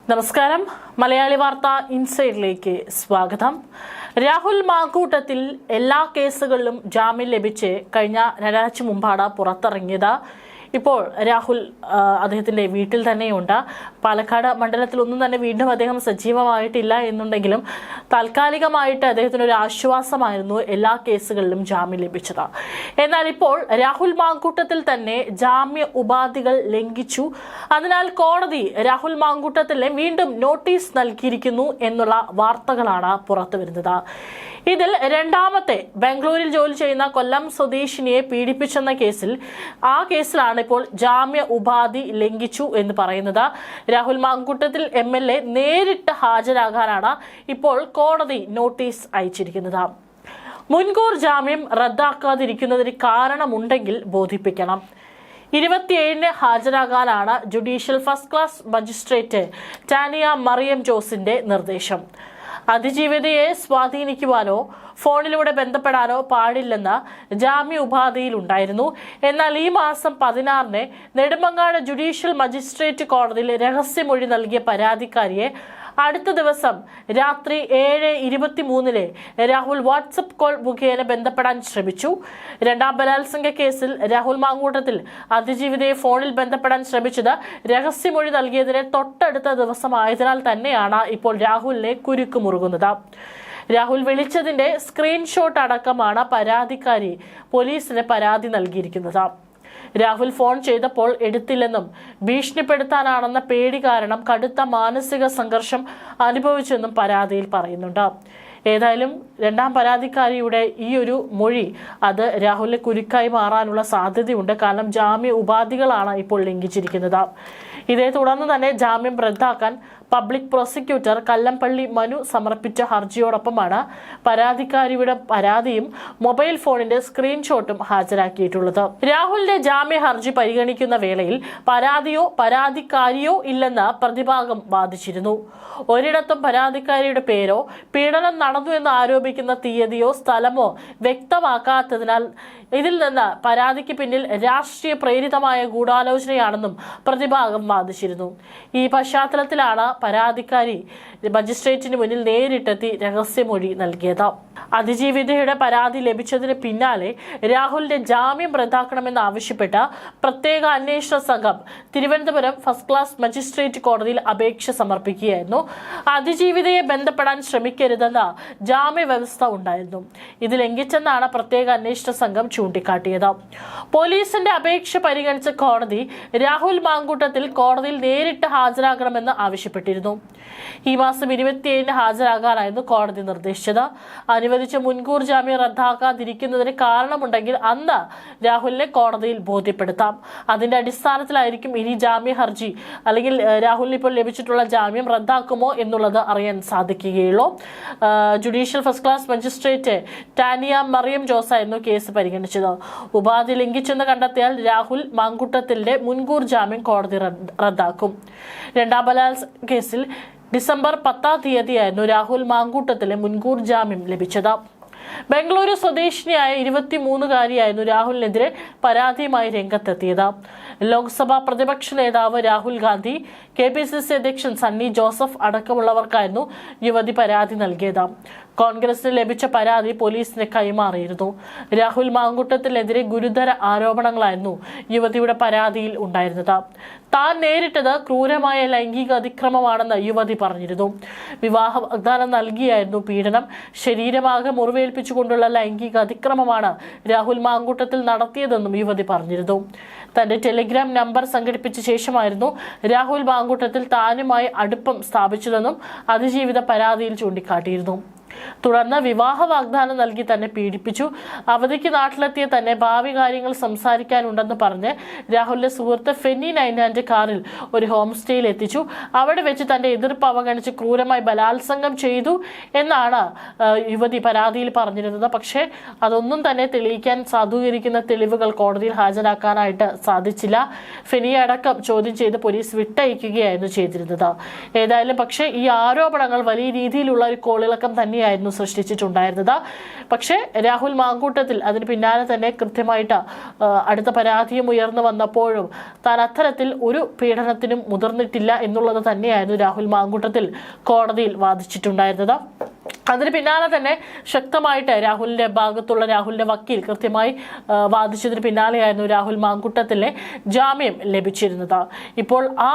നമസ്കാരം. മലയാളി വാർത്ത ഇൻസൈഡിലേക്ക് സ്വാഗതം. രാഹുൽ മാങ്കൂട്ടത്തിൽ എല്ലാ കേസുകളിലും ജാമ്യം ലഭിച്ച് കഴിഞ്ഞ രണ്ടാഴ്ച മുമ്പാണ് പുറത്തിറങ്ങിയത്. ഇപ്പോൾ രാഹുൽ അദ്ദേഹത്തിൻ്റെ വീട്ടിൽ തന്നെയുണ്ട്. പാലക്കാട് മണ്ഡലത്തിലൊന്നും തന്നെ വീണ്ടും അദ്ദേഹം സജീവമായിട്ടില്ല എന്നുണ്ടെങ്കിലും താൽക്കാലികമായിട്ട് അദ്ദേഹത്തിനൊരു ആശ്വാസമായിരുന്നു എല്ലാ കേസുകളിലും ജാമ്യം ലഭിച്ചത്. എന്നാൽ ഇപ്പോൾ രാഹുൽ മാങ്കൂട്ടത്തിൽ തന്നെ ജാമ്യ ഉപാധികൾ ലംഘിച്ചു. അതിനാൽ കോടതി രാഹുൽ മാങ്കൂട്ടത്തിലെ വീണ്ടും നോട്ടീസ് നൽകിയിരിക്കുന്നു എന്നുള്ള വാർത്തകളാണ് പുറത്തു വരുന്നത്. ഇതിൽ രണ്ടാമത്തെ ബാംഗ്ലൂരിൽ ജോലി ചെയ്യുന്ന കൊല്ലം സ്വദേശിനിയെ പീഡിപ്പിച്ചെന്ന കേസിലാണ് ഇപ്പോൾ ജാമ്യ ഉപാധി ലംഘിച്ചു എന്ന് പറയുന്നത്. രാഹുൽ മാങ്കൂട്ടത്തിൽ MLA നേരിട്ട് ഹാജരാകാനാണ് ഇപ്പോൾ കോടതി നോട്ടീസ് അയച്ചിരിക്കുന്നത്. മുൻകൂർ ജാമ്യം റദ്ദാക്കാതിരിക്കുന്നതിന് കാരണമുണ്ടെങ്കിൽ ബോധിപ്പിക്കണം. 27-ന് ഹാജരാകാനാണ് judicial first class magistrate Tania Mariam ജോസിന്റെ നിർദ്ദേശം. അതിജീവിതയെ സ്വാധീനിക്കുവാനോ ഫോണിലൂടെ ബന്ധപ്പെടാനോ പാടില്ലെന്ന ജാമ്യ ഉപാധിയിലുണ്ടായിരുന്നു. എന്നാൽ ഈ മാസം 16-ന് നെടുമങ്ങാട് ജുഡീഷ്യൽ മജിസ്ട്രേറ്റ് കോടതിയിൽ രഹസ്യമൊഴി നൽകിയ പരാതിക്കാരിയെ അടുത്ത ദിവസം രാത്രി 7:23 രാഹുൽ വാട്സപ്പ് കോൾ മുഖേന ബന്ധപ്പെടാൻ ശ്രമിച്ചു. രണ്ടാം ബലാത്സംഗ കേസിൽ രാഹുൽ മാങ്കൂട്ടത്തിൽ അതിജീവിതയെ ഫോണിൽ ബന്ധപ്പെടാൻ ശ്രമിച്ചത് രഹസ്യമൊഴി നൽകിയതിന് തൊട്ടടുത്ത ദിവസമായതിനാൽ തന്നെയാണ് ഇപ്പോൾ രാഹുലിനെ കുരുക്ക് മുറുകുന്നത്. രാഹുൽ വിളിച്ചതിന്റെ സ്ക്രീൻഷോട്ട് അടക്കമാണ് പരാതിക്കാരി പോലീസിന് പരാതി നൽകിയിരിക്കുന്നത്. രാഹുൽ ഫോൺ ചെയ്തപ്പോൾ എടുത്തില്ലെന്നും ഭീഷണിപ്പെടുത്താനാണെന്ന പേടി കാരണം കടുത്ത മാനസിക സംഘർഷം അനുഭവിച്ചെന്നും പരാതിയിൽ പറയുന്നുണ്ട്. ഏതായാലും രണ്ടാം പരാതിക്കാരിയുടെ ഈ ഒരു മൊഴി അത് രാഹുലിനെ കുരുക്കായി മാറാനുള്ള സാധ്യതയുണ്ട്. കാരണം ജാമ്യ ഉപാധികളാണ് ഇപ്പോൾ ലംഘിച്ചിരിക്കുന്നത്. ഇതേ തുടർന്ന് തന്നെ ജാമ്യം റദ്ദാക്കാൻ പബ്ലിക് പ്രോസിക്യൂട്ടർ കല്ലംപള്ളി മനു സമർപ്പിച്ച ഹർജിയോടൊപ്പമാണ് പരാതിക്കാരിയുടെ പരാതിയും മൊബൈൽ ഫോണിന്റെ സ്ക്രീൻഷോട്ടും ഹാജരാക്കിയിട്ടുള്ളത്. രാഹുലിന്റെ ജാമ്യ ഹർജി പരിഗണിക്കുന്ന വേളയിൽ പരാതിയോ പരാതിക്കാരിയോ ഇല്ലെന്ന് പ്രതിഭാഗം വാദിച്ചിരുന്നു. ഒരിടത്തും പരാതിക്കാരിയുടെ പേരോ പീഡനം നടന്നു എന്ന് ആരോപിക്കുന്ന തീയതിയോ സ്ഥലമോ വ്യക്തമാക്കാത്തതിനാൽ ഇതിൽ നിന്ന് പരാതിക്ക് പിന്നിൽ രാഷ്ട്രീയ പ്രേരിതമായ ഗൂഢാലോചനയാണെന്നും പ്രതിഭാഗം വാദിച്ചിരുന്നു. ഈ പശ്ചാത്തലത്തിലാണ് പരാതിക്കാരി മജിസ്ട്രേറ്റിന് മുന്നിൽ നേരിട്ടെത്തി രഹസ്യമൊഴി നൽകിയത്. അതിജീവിതയുടെ പരാതി ലഭിച്ചതിന് പിന്നാലെ രാഹുലിന്റെ ജാമ്യം റദ്ദാക്കണമെന്ന് ആവശ്യപ്പെട്ട് പ്രത്യേക അന്വേഷണ സംഘം തിരുവനന്തപുരം ഫസ്റ്റ് ക്ലാസ് മജിസ്ട്രേറ്റ് കോടതിയിൽ അപേക്ഷ സമർപ്പിക്കുകയായിരുന്നു. അതിജീവിതയെ ബന്ധപ്പെടാൻ ശ്രമിക്കരുതെന്ന ജാമ്യ വ്യവസ്ഥ ഉണ്ടായിരുന്നു. ഇത് ലംഘിച്ചെന്നാണ് പ്രത്യേക അന്വേഷണ സംഘം ചൂണ്ടിക്കാട്ടിയത്. പോലീസിന്റെ അപേക്ഷ പരിഗണിച്ച കോടതി രാഹുൽ മാങ്കൂട്ടത്തിൽ കോടതിയിൽ നേരിട്ട് ഹാജരാകണമെന്ന് ആവശ്യപ്പെട്ടിരുന്നു. ഈ മാസം 27-ന് ഹാജരാകാനായിരുന്നു കോടതി നിർദ്ദേശിച്ചത്. അനുവദിച്ച മുൻകൂർ ജാമ്യം റദ്ദാക്കാതിരിക്കുന്നതിന് കാരണമുണ്ടെങ്കിൽ അന്ന് രാഹുലിനെ കോടതിയിൽ ബോധ്യപ്പെടുത്താം. അതിന്റെ അടിസ്ഥാനത്തിലായിരിക്കും ഇനി ജാമ്യ ഹർജി അല്ലെങ്കിൽ രാഹുലിന് ഇപ്പോൾ ലഭിച്ചിട്ടുള്ള ജാമ്യം റദ്ദാക്കുമോ എന്നുള്ളത് അറിയാൻ സാധിക്കുകയുള്ളൂ. Judicial first class magistrate Tania Mariam ജോസായിരുന്നു കേസ് പരിഗണിച്ചത്. ഉപാധി ലംഘിച്ചെന്ന് കണ്ടെത്തിയാൽ രാഹുൽ മാങ്കൂട്ടത്തിന്റെ മുൻകൂർ ജാമ്യം കോടതി റദ്ദാക്കും. രണ്ടാം ബലാത്സംഗ കേസിൽ ഡിസംബർ 10 രാഹുൽ മാങ്കൂട്ടത്തിലെ മുൻകൂർ ജാമ്യം ലഭിച്ചത്. ബംഗളൂരു സ്വദേശിനിയായ 23-കാരിയായിരുന്നു രാഹുലിനെതിരെ പരാതിയുമായി രംഗത്തെത്തിയത്. ലോക്സഭാ പ്രതിപക്ഷ നേതാവ് രാഹുൽ ഗാന്ധി, KPCC അധ്യക്ഷൻ സണ്ണി ജോസഫ് അടക്കമുള്ളവർക്കായിരുന്നു യുവതി പരാതി നൽകിയത്. കോൺഗ്രസിന് ലഭിച്ച പരാതി പോലീസിന് കൈമാറിയിരുന്നു. രാഹുൽ മാങ്കൂട്ടത്തിനെതിരെ ഗുരുതര ആരോപണങ്ങളായിരുന്നു യുവതിയുടെ പരാതിയിൽ ഉണ്ടായിരുന്നത്. താൻ നേരിട്ടത് ക്രൂരമായ ലൈംഗിക അതിക്രമമാണെന്ന് യുവതി പറഞ്ഞിരുന്നു. വിവാഹ വാഗ്ദാനം നൽകിയായിരുന്നു പീഡനം. ശരീരമാകെ മുറിവേൽപ്പിച്ചുകൊണ്ടുള്ള ലൈംഗിക അതിക്രമമാണ് രാഹുൽ മാങ്കൂട്ടത്തിൽ നടത്തിയതെന്നും യുവതി പറഞ്ഞിരുന്നു. തന്റെ ടെലിഗ്രാം നമ്പർ സംഘടിപ്പിച്ച ശേഷമായിരുന്നു രാഹുൽ മാങ്കൂട്ടത്തിൽ താനുമായി അടുപ്പം സ്ഥാപിച്ചതെന്നും അതിജീവിത പരാതിയിൽ ചൂണ്ടിക്കാട്ടിയിരുന്നു. തുടർന്ന് വിവാഹ വാഗ്ദാനം നൽകി തന്നെ പീഡിപ്പിച്ചു. അവധിക്ക് നാട്ടിലെത്തിയ തന്നെ ഭാവി കാര്യങ്ങൾ സംസാരിക്കാനുണ്ടെന്ന് പറഞ്ഞ് രാഹുലിന്റെ സുഹൃത്ത് ഫെന്നി നൈനാന്റെ കാറിൽ ഒരു ഹോം സ്റ്റേയിൽ എത്തിച്ചു. അവിടെ വെച്ച് തന്റെ എതിർപ്പ് അവഗണിച്ച് ക്രൂരമായി ബലാത്സംഗം ചെയ്തു എന്നാണ് യുവതി പരാതിയിൽ പറഞ്ഞിരുന്നത്. പക്ഷേ അതൊന്നും തന്നെ തെളിയിക്കാൻ സാധൂകരിക്കുന്ന തെളിവുകൾ കോടതിയിൽ ഹാജരാക്കാനായിട്ട് സാധിച്ചില്ല. ഫെനിയെ അടക്കം ചോദ്യം ചെയ്ത് പോലീസ് വിട്ടയക്കുകയായിരുന്നു ചെയ്തിരുന്നത്. ഏതായാലും പക്ഷേ ഈ ആരോപണങ്ങൾ വലിയ രീതിയിലുള്ള ഒരു കോളിളക്കം തന്നെ തന്നെയായിരുന്നു സൃഷ്ടിച്ചിട്ടുണ്ടായിരുന്നത്. പക്ഷേ രാഹുൽ മാങ്കൂട്ടത്തിൽ അതിന് പിന്നാലെ തന്നെ കൃത്യമായിട്ട് അടുത്ത പരാതിയും ഉയർന്നു വന്നപ്പോഴും താൻ അത്തരത്തിൽ ഒരു പീഡനത്തിനും മുതിർന്നിട്ടില്ല എന്നുള്ളത് തന്നെയായിരുന്നു രാഹുൽ മാങ്കൂട്ടത്തിൽ കോടതിയിൽ വാദിച്ചിട്ടുണ്ടായിരുന്നത്. അതിന് പിന്നാലെ തന്നെ ശക്തമായിട്ട് രാഹുലിന്റെ ഭാഗത്തുള്ള രാഹുലിന്റെ വക്കീൽ കൃത്യമായി വാദിച്ചതിന് പിന്നാലെയായിരുന്നു രാഹുൽ മാങ്കൂട്ടത്തിലെ ജാമ്യം ലഭിച്ചിരുന്നത്. ഇപ്പോൾ ആ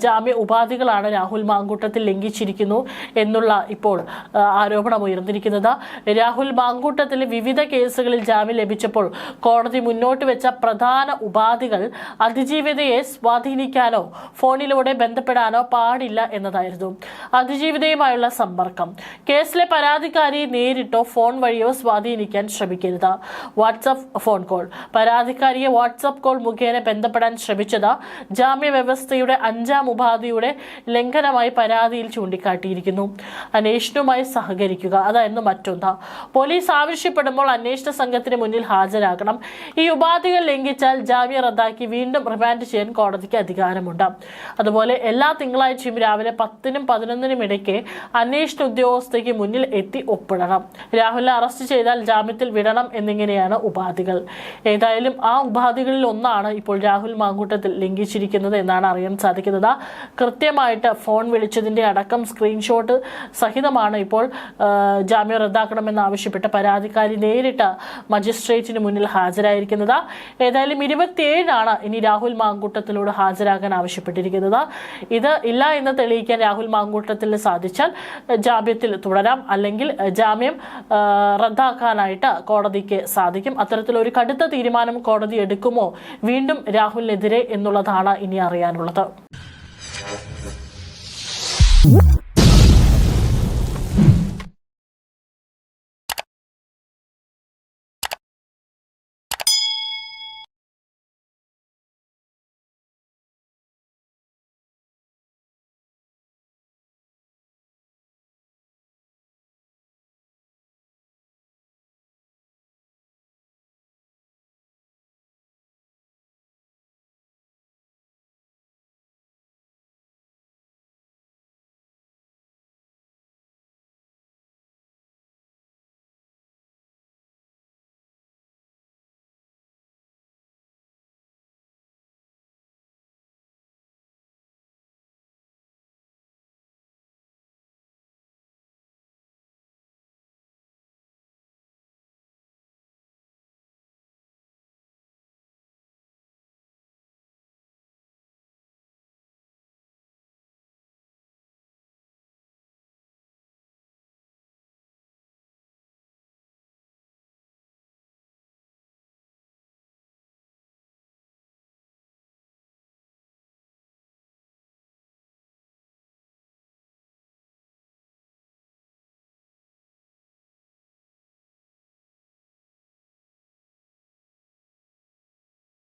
ജാമ്യ ഉപാധികളാണ് രാഹുൽ മാങ്കൂട്ടത്തിൽ ലംഘിച്ചിരിക്കുന്നു എന്നുള്ള ഇപ്പോൾ ആരോപണം ഉയർന്നിരിക്കുന്നത്. രാഹുൽ മാങ്കൂട്ടത്തിലെ വിവിധ കേസുകളിൽ ജാമ്യം ലഭിച്ചപ്പോൾ കോടതി മുന്നോട്ട് വെച്ച പ്രധാന ഉപാധികൾ അതിജീവിതയെ സ്വാധീനിക്കാനോ ഫോണിലൂടെ ബന്ധപ്പെടാനോ പാടില്ല എന്നതായിരുന്നു. അതിജീവിതയുമായുള്ള സമ്പർക്കം, കേസിലെ പരാതിക്കാരിയെ നേരിട്ടോ ഫോൺ വഴിയോ സ്വാധീനിക്കാൻ ശ്രമിക്കരുത്. വാട്സ്ആപ്പ് ഫോൺ കോൾ, പരാതിക്കാരിയെ വാട്സ്ആപ്പ് കോൾ മുഖേന ബന്ധപ്പെടാൻ ശ്രമിച്ചത് ജാമ്യ വ്യവസ്ഥയുടെ 5-ാം ഉപാധിയുടെ ലംഘനമായി പരാതിയിൽ ചൂണ്ടിക്കാട്ടിയിരിക്കുന്നു. അന്വേഷണവുമായി സഹകരിക്കുക, അതായിരുന്നു മറ്റൊന്ന്. പോലീസ് ആവശ്യപ്പെടുമ്പോൾ അന്വേഷണ സംഘത്തിന് മുന്നിൽ ഹാജരാകണം. ഈ ഉപാധികൾ ലംഘിച്ചാൽ ജാമ്യം റദ്ദാക്കി വീണ്ടും റിമാൻഡ് ചെയ്യാൻ കോടതിക്ക് അധികാരമുണ്ട്. അതുപോലെ എല്ലാ തിങ്കളാഴ്ചയും രാവിലെ 10-നും 11-നും ഇടയ്ക്ക് അന്വേഷണ ഉദ്യോഗസ്ഥയ്ക്ക് മുന്നിൽ എത്തി ഒപ്പിടണം. രാഹുലിനെ അറസ്റ്റ് ചെയ്താൽ ജാമ്യത്തിൽ വിടണം എന്നിങ്ങനെയാണ് ഉപാധികൾ. ഏതായാലും ആ ഉപാധികളിൽ ഒന്നാണ് ഇപ്പോൾ രാഹുൽ മാങ്കൂട്ടത്തിൽ ലംഘിച്ചിരിക്കുന്നത് എന്നാണ് അറിയാൻ സാധിക്കുന്നത്. കൃത്യമായിട്ട് ഫോൺ വിളിച്ചതിന്റെ അടക്കം സ്ക്രീൻഷോട്ട് സഹിതമാണ് ഇപ്പോൾ ജാമ്യം റദ്ദാക്കണമെന്ന് ആവശ്യപ്പെട്ട് പരാതിക്കാരി നേരിട്ട് മജിസ്ട്രേറ്റിന് മുന്നിൽ ഹാജരായിരിക്കുന്നത്. ഏതായാലും 27-നാണ് ഇനി രാഹുൽ മാങ്കൂട്ടത്തിലൂടെ ഹാജരാകാൻ ആവശ്യപ്പെട്ടിരിക്കുന്നത്. ഇത് ഇല്ല എന്ന് തെളിയിക്കാൻ രാഹുൽ മാങ്കൂട്ടത്തിന് സാധിച്ചാൽ ജാമ്യത്തിൽ തുടരാം, അല്ലെങ്കിൽ ജാമ്യം റദ്ദാക്കാനായിട്ട് കോടതിക്ക് സാധിക്കും. അത്തരത്തിലൊരു കടുത്ത തീരുമാനം കോടതി എടുക്കുമോ വീണ്ടും രാഹുലിനെതിരെ എന്നുള്ളതാണ് ഇനി അറിയാനുള്ളത്.